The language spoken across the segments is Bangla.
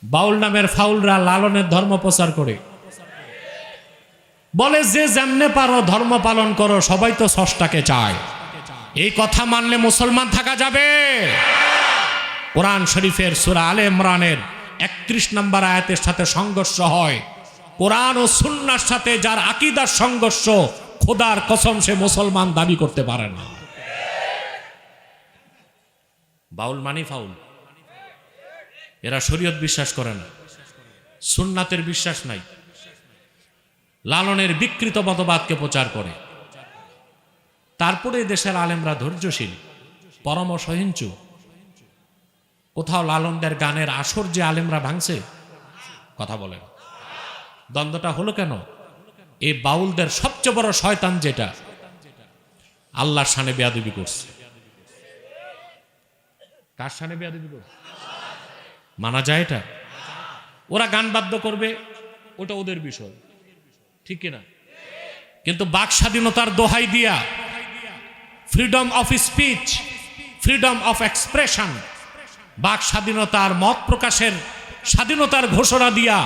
বাউল নামের ফাউলরা লালনের ধর্ম প্রচার করে, বলে যে যেমনে পারো ধর্ম পালন করো, সবাই তো স্রষ্টাকে চায়। এই কথা মানলে মুসলমান থাকা যাবে? কোরআন শরীফের সূরা আলে ইমরানের 31 নম্বর আয়াতের সাথে সংঘর্ষ হয়। কোরআন ও সুন্নাহর সাথে যার আকীদার সংঘর্ষ, খোদার কসম সে মুসলমান দাবি করতে পারে না। বাউল মানি ফাউল। এরা শরীয়ত বিশ্বাস করে না, সুন্নাতের বিশ্বাস নাই, লালনের বিকৃত মতবাদকে প্রচার করে। তারপরে দেশের আলেমরা ধৈর্যশীল, পরম সহিংসু। কোথাও লালনদের গানের আসর যে আলেমরা ভাঙছে, কথা বলেন, দ্বন্দ্বটা হলো কেন? এই বাউলদের সবচেয়ে বড় শয়তান যেটা, আল্লাহর শানে বেয়াদবি করছে। কার শানে বেয়াদবি করছে? মানা যায় এটা? ওরা গান বাদ্য করবে, ওটা ওদের বিষয়, ঠিক কিনা? কিন্তু বাক স্বাধীনতার দোহাই দিয়া, freedom of speech, freedom of expression, বাক স্বাধীনতার মত প্রকাশের স্বাধীনতার ঘোষণা দিয়া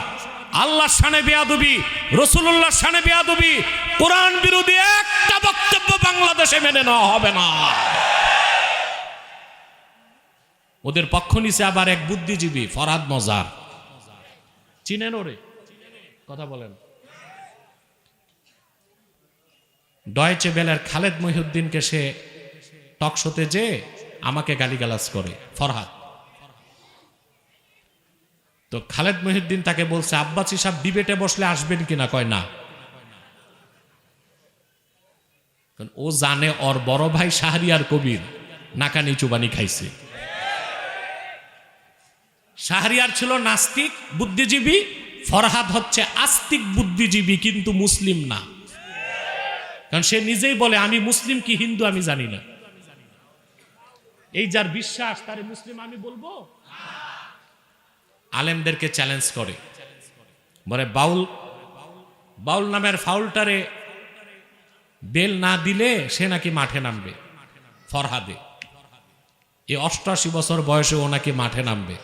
আল্লাহর শানে বেয়াদবি, রাসূলুল্লাহর শানে বেয়াদবি, কোরআন বিরোধী একটা বক্তব্য বাংলাদেশে মেনে নেওয়া হবে না। ওদের পক্ষ নিছে আবার এক বুদ্ধিজীবী ফরহাদ মজার, চিনেন ওরে? কথা বলেন। ডয়েচে বেলের খালেদ মহিউদ্দিনকে সে টকশোতে যে আমাকে গালিগালাজ করে ফরহাদ। তো খালেদ মহিউদ্দিন তাকে বলছে, আব্বাসী সাহেব ডিবেটে বসলে আসবেন কিনা? কয় না। ও জানে ওর বড় ভাই শাহরিয়ার কবির নাকানি চুবানি খাইছে। শাহরিয়ার ছিল নাস্তিক বুদ্ধিজীবী, ফরহাদ হচ্ছে আস্তিক বুদ্ধিজীবী, কিন্তু মুসলিম না। কারণ সে নিজেই বলে আমি মুসলিম কি হিন্দু আমি জানি না। এই যার বিশ্বাস তারে মুসলিম আমি বলবো? আলেমদেরকে চ্যালেঞ্জ করে, বলে বাউল নামের ফাউলটারে বেল না দিলে সে নাকি মাঠে নামবে। ফরহাদে এই 88 বছর বয়সে ও নাকি মাঠে নামবে।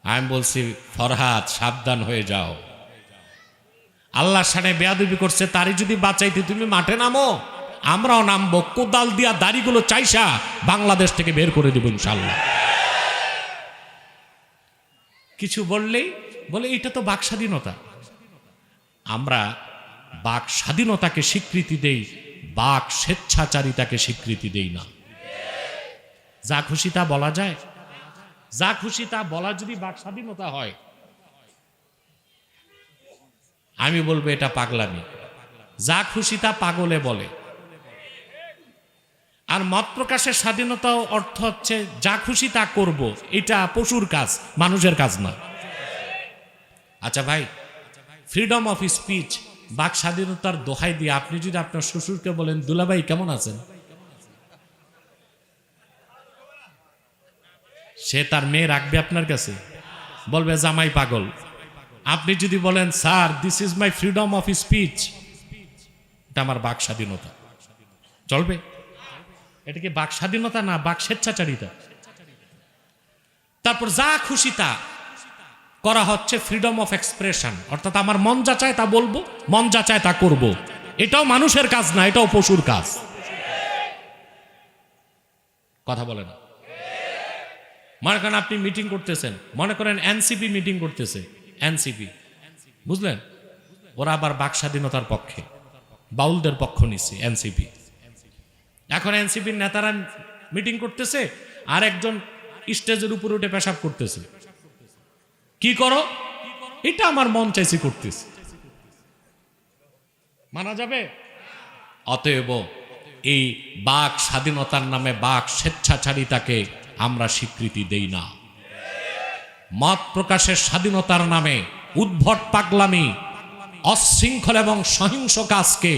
আমি বলছি, ফরহাদ সাবধান হয়ে যাও, আল্লাহর শানে বেয়াদবি করছে, তারই যদি বাঁচাইতে তুমি মাঠে নামো, আমরাও নামবো, কোদাল দিয়া দাড়িগুলো চাইসা বাংলাদেশ থেকে বের করে দেব ইনশাআল্লাহ। কিছু বললেই বলে এটা তো বাক স্বাধীনতা। আমরা বাক স্বাধীনতাকে স্বীকৃতি দেই, বাক স্বেচ্ছাচারিতাকে স্বীকৃতি দেই না। যা খুশি তা বলা যায়? যা খুশি তা বলা যদি বাক স্বাধীনতা হয়, আমি বলবো এটা পাগলামি। যা খুশি তা পাগলে বলে। আর মত প্রকাশের স্বাধীনতাও অর্থ হচ্ছে যা খুশি তা করব, এটা পশুর কাজ, মানুষের কাজ না। আচ্ছা ভাই, ফ্রিডম অফ স্পিচ, বাক স্বাধীনতার দোহাই দিয়ে আপনি যদি আপনার শ্বশুরকে বলেন, দুলাভাই কেমন আছেন, সে তার মেয়ে রাখবে আপনার কাছে? বলবে জামাই পাগল। আপনি যদি বলেন, sir this is my freedom of speech, এটা আমার বাক স্বাধীনতা, চলবে? এটা কি বাক স্বাধীনতা না বাক স্বেচ্ছাচারিতা? তারপর যা খুশি তা করা হচ্ছে ফ্রিডম অফ এক্সপ্রেশন, অর্থাৎ আমার মন যা চায় তা বলবো, মন যা চায় তা করব। এটাও মানুষের কাজ না, এটাও পশুর কাজ। কথা বলে না। মনে করেন আপনি মিটিং করতেছেন, মনে করেন এনসিপি মিটিং করতেছে, এনসিপি, বুঝলেন? ওরা আবার বাক স্বাধীনতার পক্ষে, বাউলদের পক্ষ নিচ্ছে এনসিপি। এখন এনসিপির নেতারা মিটিং করতেছে, আর একজন স্টেজের উপর উঠে পেশাব করতেছে। কি করো? এটা আমার মন চাইছে করতেছে। মানা যাবে? অতএব এই বাক স্বাধীনতার নামে বাক স্বেচ্ছাচারিতাকে আমরা স্বীকৃতি দেই না। মত প্রকাশের স্বাধীনতার নামে উদ্ভট পাগলামি, অশৃঙ্খল এবং সহিংস কাজকে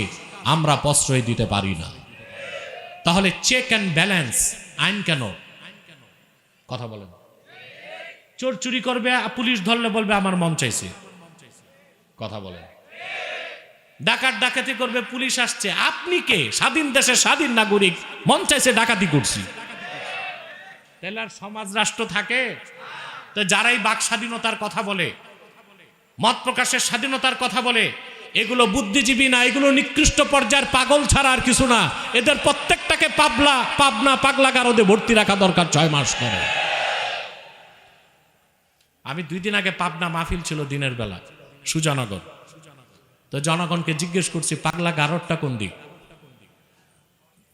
আমরা প্রশ্রয় দিতে পারি না। তাহলে চেক অ্যান্ড ব্যালেন্স আইন কেন? কথা বলেন। চোর চুরি করবে, পুলিশ ধরলে বলবে আমার মন চাইছে, কথা বলেন। ডাকাত ডাকাতি করবে, পুলিশ আসছে, আপনি কে? স্বাধীন দেশের স্বাধীন নাগরিক, মন চাইছে ডাকাতি করছি। তাহলে আর সমাজ রাষ্ট্র থাকে? তো যারাই বাক স্বাধীনতার কথা বলে, মত প্রকাশের স্বাধীনতার কথা বলে, এগুলো বুদ্ধিজীবী না, এগুলো নিকৃষ্ট পর্যায়ের পাগল ছাড়া আর কিছু না। এদের প্রত্যেকটাকে পাবনা পাগলাগারদে ভর্তি রাখা দরকার 6 মাস করে। আমি 2 দিন আগে পাবনা মাহফিল ছিল দিনের বেলা, সুজানগর। তো জনগণকে জিজ্ঞেস করছি পাগলাগারদটা কোন দিক।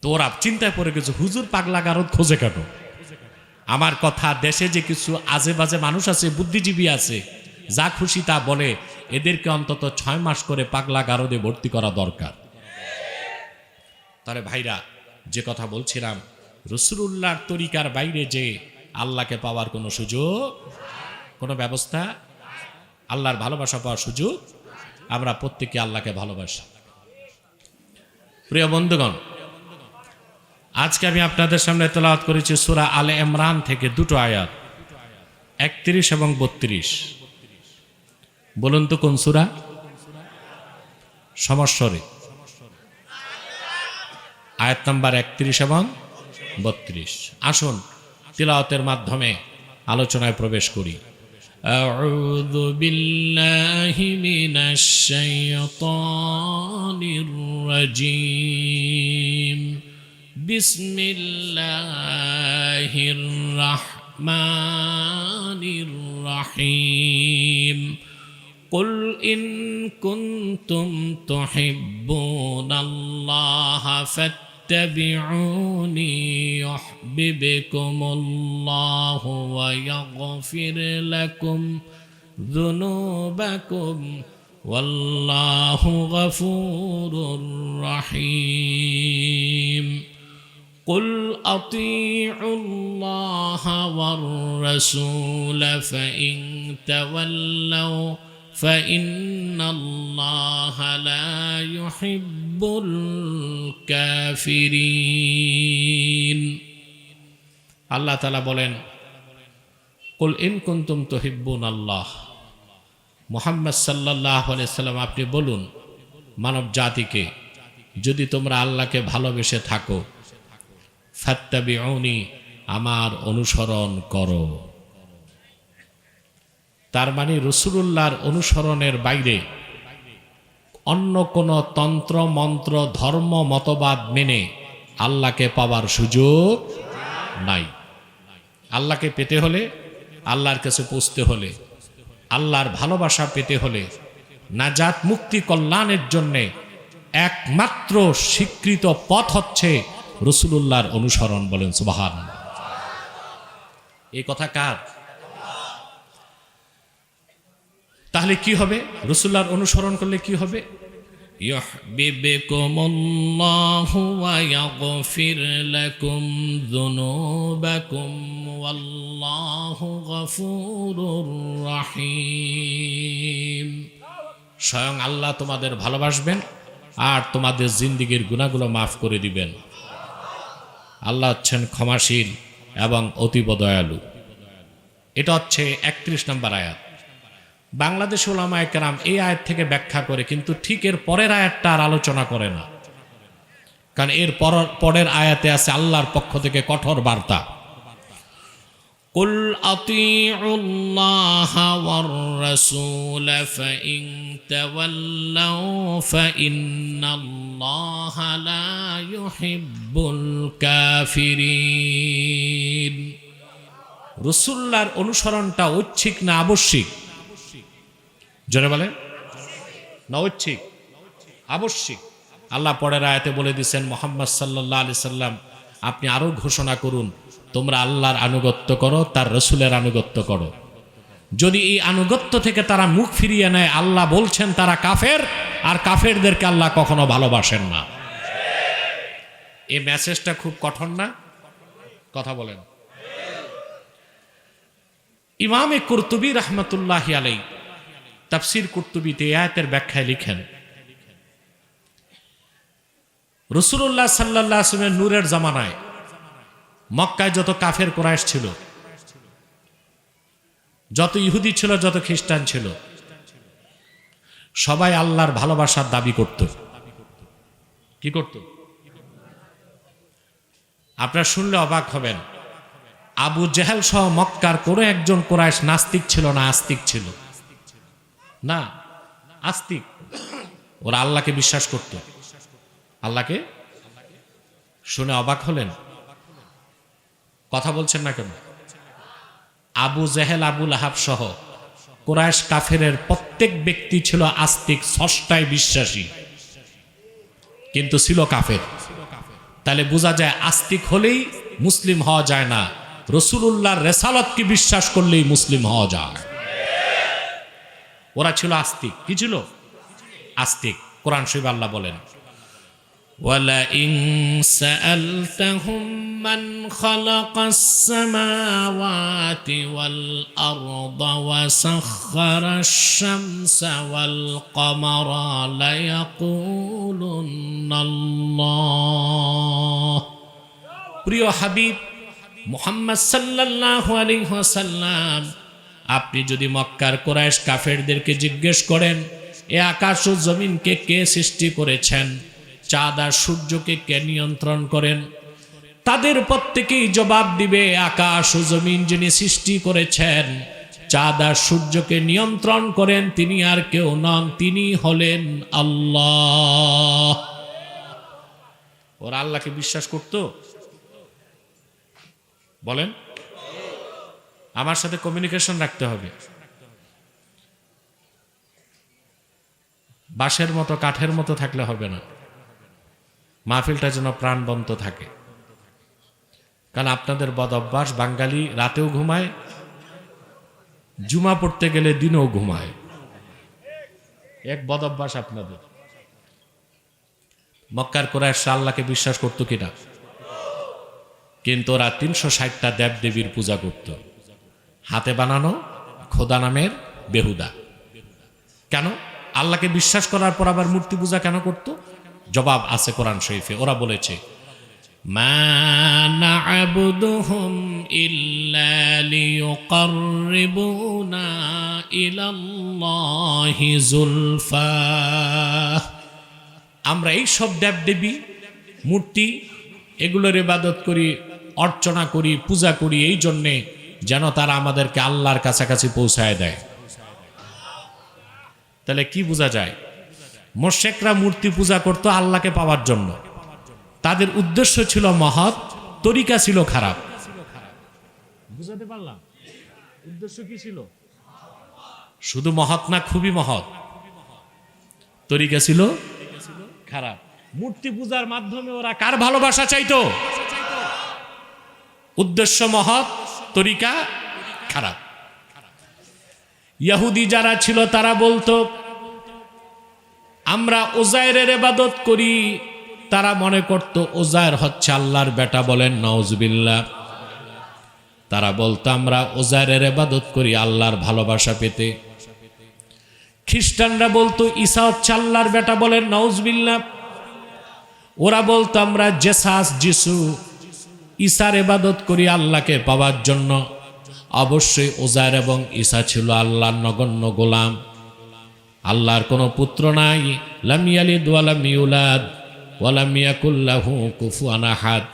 তো ওরা চিন্তায় পড়ে গেছে, হুজুর পাগলাগারদ খোঁজে কেন? আমার কথা, দেশে যে কিছু আজে বাজে মানুষ আছে, বুদ্ধিজীবী আছে, যা খুশি তা বলে, এদেরকে অন্তত 6 মাস করে পাগলাগারদে ভর্তি করা দরকার। তাহলে ভাইরা, যে কথা বলছিলাম, রাসূলুল্লাহর তরিকার বাইরে যে আল্লাহকে পাওয়ার কোনো সুযোগ, কোনো ব্যবস্থা, আল্লাহর ভালোবাসা পাওয়ার সুযোগ, আমরা প্রত্যেকে আল্লাহকে ভালোবাসি। প্রিয় বন্ধুগণ, আজকে আমি আপনাদের সামনে তেলাওয়াত করেছি সূরা আলে ইমরান থেকে 2টো আয়াত, 31 এবং 32। বলুন তো কোন সূরা? সমস্বরে আয়াত নাম্বার 31 এবং 32। আসুন তিলাওয়াতের মাধ্যমে আলোচনায় প্রবেশ করি। আউযু বিল্লাহি মিনাশ শাইতানির রাজীম। বিসমিল্লাহির রাহমানির রাহিম। قل إن كنتم تحبون الله فاتبعوني يحببكم الله ويغفر لكم ذنوبكم والله غفور رحيم قل أطيعوا الله والرسول فإن تولوا فإن الله لا يحب الكافرين। আল্লাহ তাআলা বলেন, কুল ইন কুনতুম তুহিব্বুন আল্লাহ, মুহাম্মদ সাল্লাল্লাহু আলাইহি সাল্লাম আপনি বলুন মানব জাতিকে, যদি তোমরা আল্লাহকে ভালোবেসে থাকো, ফাত্তাবিউনি, আমার অনুসরণ করো। তার মানে রাসূলুল্লাহর অনুসরণের বাইরে অন্য কোনো তন্ত্র মন্ত্র ধর্ম মতবাদ মেনে আল্লাহকে পাওয়ার সুযোগ নাই। আল্লাহকে পেতে হলে, আল্লাহর কাছে পৌঁছতে হলে, আল্লাহর ভালোবাসা পেতে হলে, নাজাত মুক্তি কল্যাণের জন্যে একমাত্র স্বীকৃত পথ হচ্ছে রাসূলুল্লাহর অনুসরণ। বলেন সুবহানাল্লাহ। এই কথা কার? তাহলে কি হবে? রাসূলুল্লাহর অনুসরণ করলে কি হবে? ইউহিব্বুকুমুল্লাহু ওয়া ইয়াগফির লাকুম যুনুবাকুম ওয়াল্লাহু গফুরুর রহিম। স্বয়ং আল্লাহ তোমাদের ভালোবাসবেন আর তোমাদের জিন্দেগীর গুনাহগুলো মাফ করে দিবেন। আল্লাহ হচ্ছেন ক্ষমাশীল এবং অতীব দয়ালু। এটা হচ্ছে 31 নম্বর আয়াত। বাংলাদেশ উলামায়ে কেরাম এই আয়াত থেকে ব্যাখ্যা করে, কিন্তু ঠিক এর পরের আয়াতটা আর আলোচনা করে না, কারণ এর পরের আয়াতে আছে আল্লাহর পক্ষ থেকে কঠোর বার্তা। কুল আতিউল্লাহা ওয়ার রাসূল ফাইন তাওয়াল্লাউ ফাইন্নাল্লাহা লা ইউহিব্বুল কাফিরিন। রাসূলুল্লাহর অনুসরণটা ঐচ্ছিক না আবশ্যিক? জোরে বলেন না, ঐচ্ছিক? আবশ্যিক। আল্লাহ পরের আয়াতে বলে দিয়েছেন, মুহাম্মদ সাল্লাল্লাহু আলাইহি সাল্লাম আপনি আরো ঘোষণা করুন, তোমরা আল্লাহর আনুগত্য করো, তার রাসূলের আনুগত্য করো। যদি এই আনুগত্য থেকে তারা মুখ ফিরিয়ে নেয়, আল্লাহ বলছেন তারা কাফের, আর কাফেরদেরকে আল্লাহ কখনো ভালোবাসেন না। এই মেসেজটা খুব কঠোর না? কথা বলেন। ইমামে কুরতুবী রাহমাতুল্লাহি আলাইহি তাফসীর কুরতুবীতে আয়াতের ব্যাখ্যায় লিখেন, রাসূলুল্লাহ সাল্লাল্লাহু আলাইহি ওয়াসাল্লামের নূরের জামানায় মক্কায় যত কাফের কুরাইশ ছিল, যত ইহুদি ছিল, যত খ্রিস্টান ছিল, সবাই আল্লাহর ভালোবাসার দাবি করত। কি করত? আপনারা শুনলে অবাক হবেন। আবু জেহেল সহ মক্কার কোনো একজন কুরাইশ নাস্তিক ছিল না, আস্তিক ছিল না, আস্তিক। ওরা আল্লাহকে বিশ্বাস করত। আল্লাহকে শুনে অবাক হলেন? কথা বলছেন না কেন? আবু জেহেল, আবু লাহাব সহ কুরাইশ কাফেরের প্রত্যেক ব্যক্তি ছিল আস্তিক, স্রষ্টায় বিশ্বাসী, কিন্তু ছিল কাফের। তাহলে বোঝা যায় আস্তিক হলেই মুসলিম হওয়া যায় না, রাসূলুল্লাহর রিসালাতকে বিশ্বাস করলেই মুসলিম হওয়া যায়। ওরা ছিল আস্তিক। কি ছিল? আস্তিক। কোরআন শরীফে আল্লাহ বলেন, ওয়ালাইন সাআলতাহুম মান খালাকাস সামাওয়াতি ওয়াল আরদা ওয়া সাখখারাশ শামসা ওয়াল কমারা লায়াকুলুন্নাল্লাহ। প্রিয় হাবিব মুহাম্মদ সাল্লাল্লাহু আলাইহি ওয়াসাল্লাম, আপনি যদি মক্কার কুরাইশ কাফেরদেরকে জিজ্ঞেস করেন এ আকাশ ও জমিনকে কে সৃষ্টি করেছেন, চাঁদ আর সূর্যকে কে নিয়ন্ত্রণ করেন, তাদের প্রত্যেকেই জবাব দিবে আকাশ ও জমিন যিনি সৃষ্টি করেছেন, চাঁদ আর সূর্যকে নিয়ন্ত্রণ করেন, তিনি আর কেউ নন, তিনি হলেন আল্লাহ। ওরা আল্লাহকে বিশ্বাস করত? বলেন। আমার সাথে কমিউনিকেশন রাখতে হবে। বাঁশের মতো কাঠের মতো থাকলে হবে না, মাহফিলটা যেন প্রাণবন্ত থাকে। কারণ আপনাদের বদ অভ্যাস, বাঙালি রাতেও ঘুমায়, জুমা পড়তে গেলে দিনেও ঘুমায়, এক বদ অভ্যাস আপনাদের। মক্কার কুরাইশ আল্লাহকে বিশ্বাস করত কিনা? কিন্তু ওরা ৩৬০টা দেব দেবীর পূজা করত, হাতে বানানো খোদা নামের বেহুদা। কেন? আল্লাহকে বিশ্বাস করার পর আবার মূর্তি পূজা কেন করত? জবাব আছে কোরআন শরীফে। ওরা বলেছে, মা না'বুদুহুম ইল্লা লিয়ুকাররিবুনা ইলাল্লাহি যুলফা। আমরা এই সব দেবদেবী মূর্তি এগুলোর ইবাদত করি, অর্চনা করি, পূজা করি এই জন্যে যেন তারা আমাদেরকে আল্লাহর কাছাকাছি পৌঁছায় দেয়। তাহলে কি বোঝা যায়? মুশরিকরা মূর্তি পূজা করত আল্লাহকে পাওয়ার জন্য, তাদের উদ্দেশ্য ছিল মহৎ, তরিকা ছিল খারাপ। বুঝাতে পারলাম? উদ্দেশ্য কি ছিল? শুধু মহৎ না, খুবই মহৎ, তরিকা ছিল খারাপ। মূর্তি পূজার মাধ্যমে ওরা কার ভালোবাসা চাইতো? উদ্দেশ্য মহৎ, তরিকা খারাপ। ইহুদি যারা ছিল তারা বলতো আমরা উজাইরের ইবাদত করি, তারা মনে করত উজাইর হচ্ছে আল্লাহর বেটা, বলেন নাউজুবিল্লাহ। তারা বলতো আমরা উজাইরের ইবাদত করি আল্লাহর ভালোবাসা পেতে। খ্রিস্টানরা বলতো ঈসা হচ্ছে আল্লাহর বেটা, বলেন নাউজুবিল্লাহ। ওরা বলতো আমরা জেসাস, যিশু, ঈসার ইবাদত করি আল্লাহকে পাওয়ার জন্য। অবশ্যই উজাইর এবং ঈসা ছিল আল্লাহর নগণ্য গোলাম, আল্লাহর কোনো পুত্র নাই। লাম ইয়ালিদ ওয়া লাম ইউলাদ ওয়া লাম ইয়াকুল লাহু কুফুয়ান আহাদ।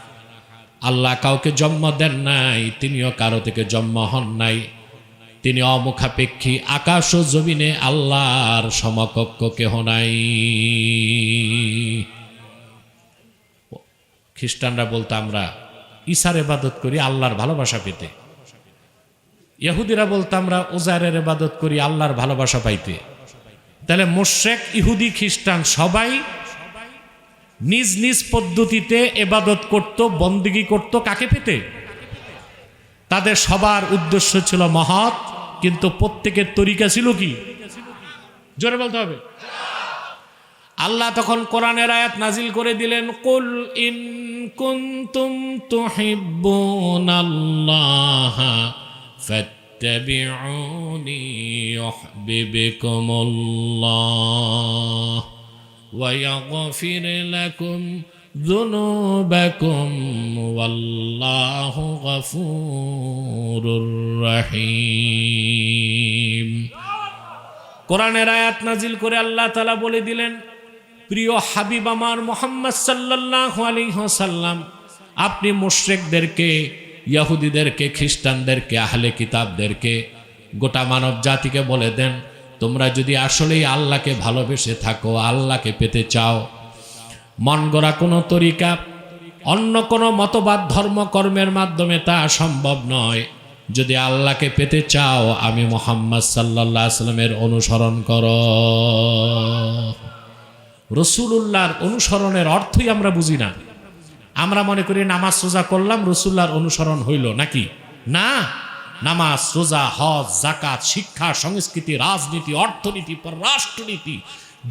আল্লাহ কাউকে জন্ম দেন নাই, তিনিও কারো থেকে জন্ম হন নাই, তিনি অমুখাপেক্ষী। আকাশ ও জমিনে আল্লাহর সমকক্ষ কেহ নাই। খ্রিস্টানরা বলতো আমরা ঈসার ইবাদত করি আল্লাহর ভালোবাসা পেতে। ইহুদিরা বলতো আমরা উজাইরের ইবাদত করি আল্লাহর ভালোবাসা পাইতে। তাহলে মুশরিক, ইহুদি, খ্রিস্টান সবাই নিজ নিজ পদ্ধতিতে ইবাদত করত, বন্দেগী করত, কাকে পেতে? তাদের সবার উদ্দেশ্য ছিল মহৎ, কিন্তু প্রত্যেকের তরিকা ছিল কি? জোরে বলতে হবে। আল্লাহ তখন কোরআনের আয়াত নাজিল করে দিলেন, কুল ইন কুনতুম তুহিব্বুনাল্লাহ ফাত্তাবিউনি ইউহিব্বুকুমুল্লাহ ওয়া ইয়াগফির লাকুম যুনুবাকুম ওয়াল্লাহু গফুরুর রহিম। কোরআনের আয়াত নাজিল করে আল্লাহ তাআলা বলে দিলেন, প্রিয় হাবিব আমার মুহাম্মদ সাল্লাল্লাহু আলাইহি ওয়াসাল্লাম, আপনি মুশরিকদেরকে ইহুদিদেরকে, খ্রিস্টানদেরকে, আহলে কিতাবদেরকে, গোটা মানব জাতিকে বলে দেন, তোমরা যদি আসলেই আল্লাহকে ভালোবেসে থাকো, আল্লাহকে পেতে চাও, মন গড়া কোনো তরিকা, অন্য কোনো মতবাদ, ধর্মকর্মের মাধ্যমে তা সম্ভব নয়। যদি আল্লাহকে পেতে চাও, আমি মুহাম্মদ সাল্লাল্লাহু আলাইহি সাল্লামের অনুসরণ করো। রাসূলুল্লাহর অনুসরণের অর্থই আমরা বুঝি না। আমরা মনে করি নামাজ রোজা করলাম, রাসূলুল্লাহর অনুসরণ হইল নাকি? না, নামাজ, রোজা, হজ, যাকাত, শিক্ষা, সংস্কৃতি, রাজনীতি, অর্থনীতি, পররাষ্ট্রনীতি,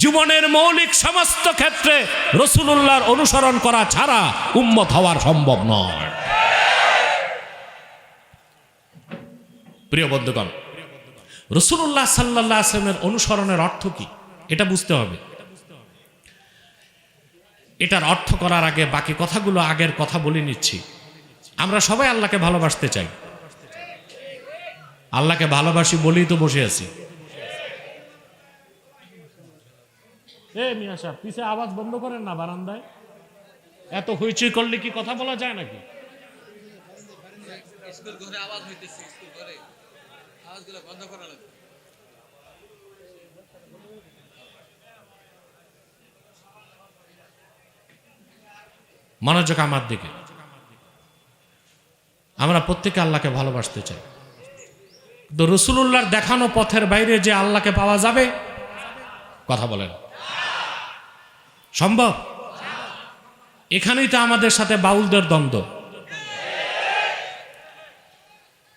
জীবনের মৌলিক সমস্ত ক্ষেত্রে রাসূলুল্লাহর অনুসরণ করা ছাড়া উম্মত হওয়ার সম্ভব নয়। প্রিয় বন্ধুগণ, রাসূলুল্লাহ সাল্লাল্লাহু আলাইহি ওয়াসাল্লামের অনুসরণের অর্থ কি এটা বুঝতে হবে। এটার অর্থ করার আগে বাকি কথাগুলো আগের কথা বলে নিচ্ছি। আমরা সবাই আল্লাহকে ভালোবাসতে চাই, আল্লাহকে ভালোবাসি বলেই তো বসে আছি। মিয়া সাহেব, পিছে আওয়াজ বন্ধ করেন না, বারান্দায় এত হইচই করলে কি কথা বলা যায় নাকি? মনোযোগ আমার দিকে। আমরা প্রত্যেকে আল্লাহকে ভালোবাসতে চাই, তো রাসূলুল্লাহর দেখানো পথের বাইরে যে আল্লাহকে পাওয়া যাবে, কথা বলেন, সম্ভব? এখানেই তো আমাদের সাথে বাউলদের দ্বন্দ্ব।